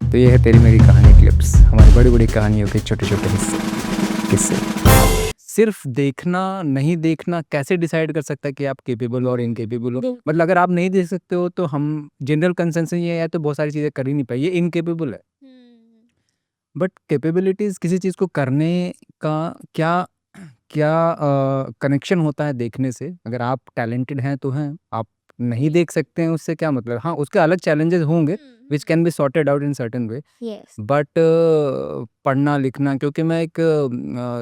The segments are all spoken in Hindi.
तो ये है तेरी मेरी कहानी क्लिप्स, हमारी बड़ी बड़ी कहानियों के छोटे छोटे हिस्से किस्से। सिर्फ देखना नहीं देखना कैसे डिसाइड कर सकता है कि आप केपेबल हो और इनकेपेबल हो? मतलब अगर आप नहीं देख सकते हो तो हम जनरल कंसेंसस ये है तो बहुत सारी चीज़ें कर ही नहीं पाई, ये इनकेपेबल है। बट कैपेबिलिटीज़ किसी चीज़ को करने का क्या क्या कनेक्शन होता है देखने से? अगर आप टैलेंटेड हैं तो हैं, आप नहीं देख सकते हैं उससे क्या मतलब? हाँ, उसके अलग चैलेंजेस होंगे which can be sorted out in certain way. Yes. But पढ़ना लिखना, क्योंकि मैं एक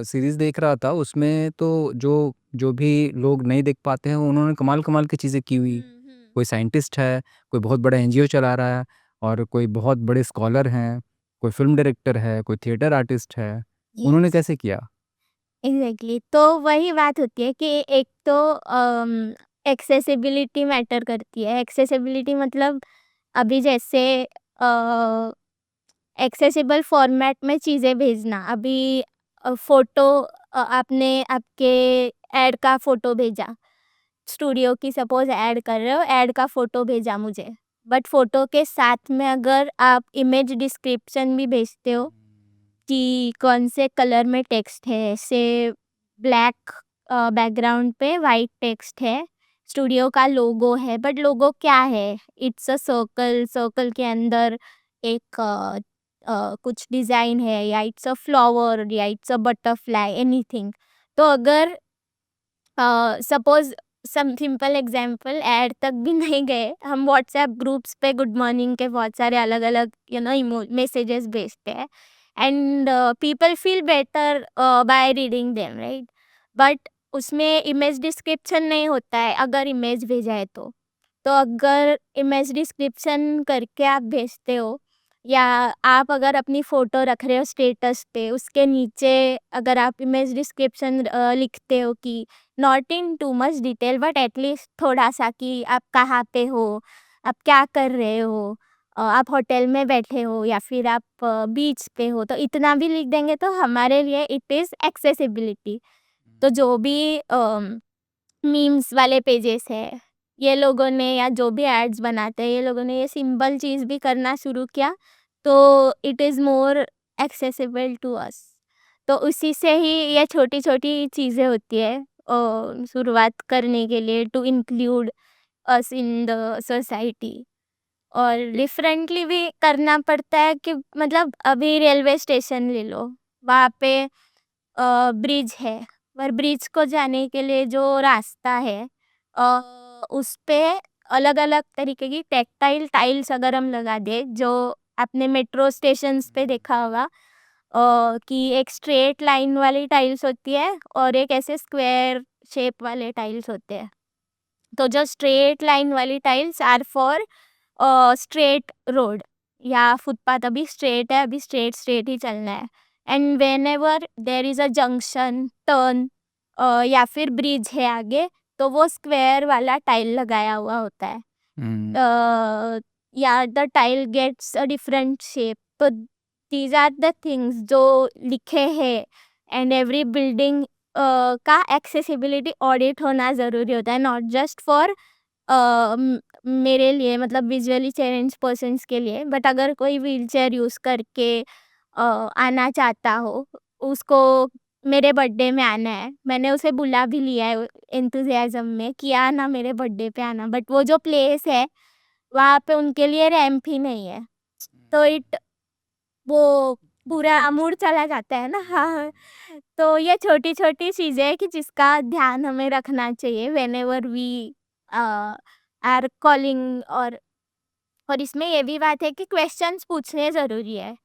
सीरीज़ देख रहा था उसमें तो जो जो भी लोग नहीं देख पाते हैं उन्होंने कमाल कमाल की चीज़ें की हुई। कोई साइंटिस्ट है, कोई बहुत बड़ा एनजीओ चला रहा है, और कोई बहुत बड़े स्कॉलर हैं, कोई फिल्म डायरेक्टर है, कोई थिएटर आर्टिस्ट है। उन्होंने यस, कैसे किया? एग्जैक्टली। तो वही बात होती है कि एक तो एक्सेसिबिलिटी मैटर करती है। एक्सेसिबिलिटी मतलब अभी जैसे एक्सेसिबल फॉर्मेट में चीज़ें भेजना। अभी फोटो, आपने आपके ऐड का फोटो भेजा, स्टूडियो की सपोज ऐड कर रहे हो, ऐड का फोटो भेजा मुझे, बट फोटो के साथ में अगर आप इमेज डिस्क्रिप्शन भी भेजते हो कि कौन से कलर में टेक्स्ट है, से ब्लैक बैकग्राउंड पे वाइट टेक्स्ट है, स्टूडियो का लोगो है, बट लोगो क्या है? इट्स अ सर्कल, सर्कल के अंदर एक कुछ डिजाइन है, या इट्स अ फ्लावर, या इट्स अ बटरफ्लाई, एनीथिंग। तो अगर suppose some simple example, add तक भी नहीं गए, हम व्हाट्सएप ग्रुप्स पे गुड मॉर्निंग के बहुत सारे अलग अलग मैसेजेस भेजते हैं, and people feel better by reading them, right? But उसमें इमेज डिस्क्रिप्शन नहीं होता है अगर इमेज भेजा है तो अगर इमेज डिस्क्रिप्शन करके आप भेजते हो, या आप अगर अपनी फ़ोटो रख रहे हो स्टेटस पे, उसके नीचे अगर आप इमेज डिस्क्रिप्शन लिखते हो कि not in too much detail but at least थोड़ा सा कि आप कहाँ पे हो, आप क्या कर रहे हो, आप होटल में बैठे हो या फिर आप बीच पे हो, तो इतना भी लिख देंगे तो हमारे लिए इट इज़ एक्सेसिबिलिटी। तो जो भी मीम्स वाले पेजेस है, ये लोगों ने, या जो भी एड्स बनाते हैं, ये लोगों ने ये सिंपल चीज़ भी करना शुरू किया, तो it is more accessible to us. तो उसी से ही ये छोटी छोटी चीज़ें होती है शुरुआत करने के लिए, to include us in the society. और डिफरेंटली भी करना पड़ता है कि मतलब अभी रेलवे स्टेशन ले लो, वहाँ पे ब्रिज है, पर ब्रिज को जाने के लिए जो रास्ता है, उस पे अलग अलग तरीके की टेक्टाइल टाइल्स अगर हम लगा दे, जो आपने मेट्रो स्टेशंस पे देखा होगा, कि एक स्ट्रेट लाइन वाली टाइल्स होती है और एक ऐसे स्क्वायर शेप वाले टाइल्स होते हैं। तो जो स्ट्रेट लाइन वाली tiles are for straight road, या फुटपाथ अभी स्ट्रेट है, अभी स्ट्रेट स्ट्रेट ही चलना है, and whenever there is a junction, turn, या फिर ब्रिज है आगे, तो वो स्क्वायर वाला टाइल लगाया हुआ होता है, हम्म, या the tile gets a different shape. तो दीज आर द थिंग्स जो लिखे हैं, एंड एवरी बिल्डिंग का एक्सेसिबिलिटी ऑडिट होना ज़रूरी होता है, नॉट जस्ट फॉर मेरे लिए, मतलब विजुअली चैलेंज पर्सन्स के लिए, बट अगर कोई व्हीलचेयर यूज़ करके आना चाहता हो, उसको मेरे बर्थडे में आना है, मैंने उसे बुला भी लिया है एंथुसियाज्म में कि आना मेरे बर्थडे पे आना, बट वो जो प्लेस है वहाँ पे उनके लिए रैंप ही नहीं है, तो वो पूरा मूड चला जाता है ना। हाँ, तो ये छोटी छोटी चीज़ें हैं कि जिसका ध्यान हमें रखना चाहिए व्हेनेवर वी आर कॉलिंग। और इसमें ये भी बात है कि क्वेश्चंस पूछने ज़रूरी है।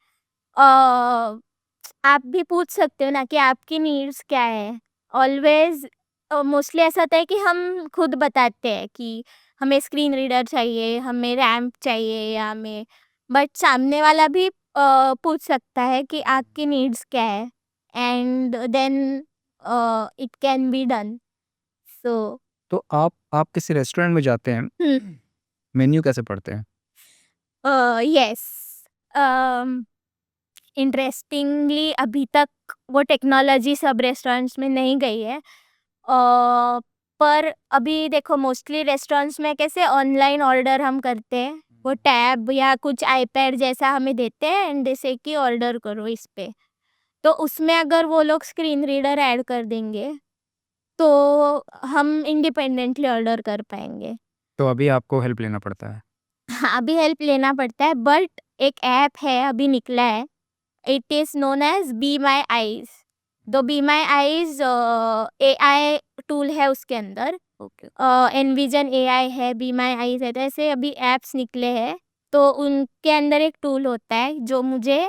आप भी पूछ सकते हो ना कि आपकी नीड्स क्या है। ऑलवेज मोस्टली ऐसा होता है कि हम खुद बताते हैं कि हमें स्क्रीन रीडर चाहिए, हमें रैम्प चाहिए, या हमें, बट सामने वाला भी पूछ सकता है कि आपकी नीड्स क्या है, and then it can be done. So तो आप किसी रेस्टोरेंट में जाते हैं, मेन्यू कैसे पढ़ते हैं? यस, इंटरेस्टिंगली अभी तक वो टेक्नोलॉजी सब रेस्टोरेंट्स में नहीं गई है। पर अभी देखो मोस्टली रेस्टोरेंट्स में कैसे ऑनलाइन ऑर्डर हम करते हैं, वो टैब या कुछ आईपैड जैसा हमें देते हैं एंड जैसे कि ऑर्डर करो इस पे। तो उसमें अगर वो लोग स्क्रीन रीडर ऐड कर देंगे, तो हम इंडिपेंडेंटली ऑर्डर कर पाएँगे। तो अभी आपको हेल्प लेना पड़ता है। हाँ, अभी हेल्प लेना पड़ता है बट एक ऐप है अभी निकला है, it is known as Be My Eyes. तो Be My Eyes AI tool है उसके अंदर। ओके। एनविजन एआई है, बी माई आईज़ है, तो ऐसे अभी ऐप्स निकले हैं। तो उनके अंदर एक टूल होता है जो मुझे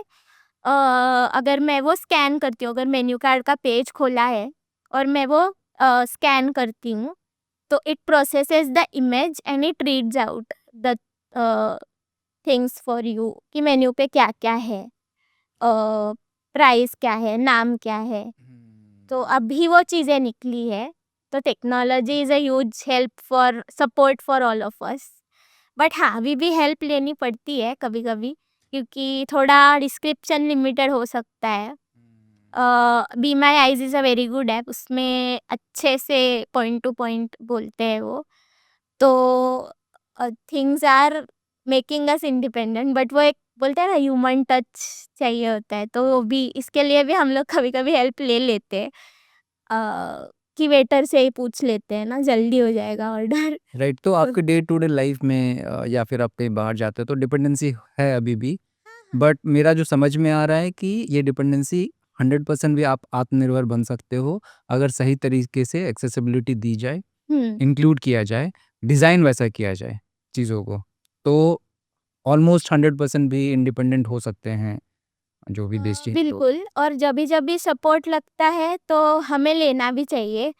अगर मैं वो स्कैन करती हूँ, अगर मेन्यू कार्ड का पेज खोला है और मैं वो स्कैन करती हूँ, तो it processes the image and it reads out the things for you कि मेन्यू पे क्या-क्या है, प्राइस क्या है, नाम क्या है। तो अभी वो चीज़ें निकली है, तो technology is a huge help for support for all of us. But हाँ, अभी भी हेल्प लेनी पड़ती है कभी-कभी, क्योंकि थोड़ा डिस्क्रिप्शन लिमिटेड हो सकता है। Be My eyes is a very good app, उसमें अच्छे से पॉइंट टू पॉइंट बोलते हैं वो। तो things are making us independent, but वो एक बोलते हैं ना ह्यूमन टच चाहिए होता है, तो वो भी इसके लिए भी हम लोग कभी-कभी हेल्प ले लेते हैं। कि वेटर से ही पूछ लेते हैं ना, जल्दी हो जाएगा ऑर्डर। राइट, तो आपके डे टू डे लाइफ में या फिर आप कहीं बाहर जाते हो तो डिपेंडेंसी है अभी भी, बट मेरा जो समझ में आ रहा है कि ये डिपेंडेंसी 100% भी आप आत्मनिर्भर बन सकते हो अगर सही तरीके से एक्सेसिबिलिटी दी जाए, हुँ। इंक्लूड किया जाए, डिज़ाइन वैसा किया जाए चीज़ों को, तो ऑलमोस्ट 100% भी इंडिपेंडेंट हो सकते हैं जो भी देश चाहिए तो। बिल्कुल, और जभी-जभी सपोर्ट लगता है तो हमें लेना भी चाहिए।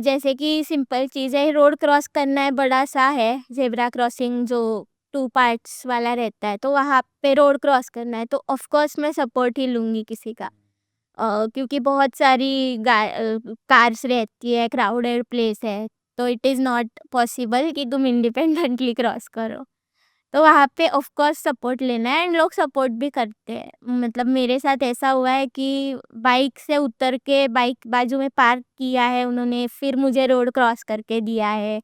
जैसे कि सिंपल चीज़ है, रोड क्रॉस करना है, बड़ा-सा है, ज़ेब्रा क्रॉसिंग जो 2 पार्ट्स वाला रहता है, तो वहाँ पे रोड क्रॉस करना है, तो ऑफ़ कोर्स मैं सपोर्ट ही लूँगी किसी का। क्योंकि बहुत सारी कार्स रहती है, क्राउडेड प्लेस है, तो इट इज़ नॉट पॉसिबल कि तुम इंडिपेंडेंटली क्रॉस करो। तो वहाँ पे ऑफ कोर्स सपोर्ट लेना है एंड लोग सपोर्ट भी करते हैं। मतलब मेरे साथ ऐसा हुआ है कि बाइक से उतर के बाइक बाजू में पार्क किया है उन्होंने, फिर मुझे रोड क्रॉस करके दिया है।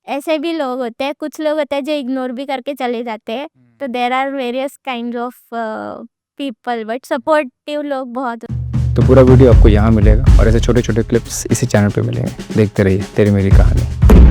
ऐसे भी लोग होते हैं, कुछ लोग होते हैं जो इग्नोर भी करके चले जाते हैं। तो there are various kind of people, but supportive लोग बहुत। तो पूरा वीडियो आपको यहाँ मिलेगा और ऐसे छोटे छोटे क्लिप्स इसी चैनल पे मिलेंगे। देखते रहिए तेरी मेरी कहानी।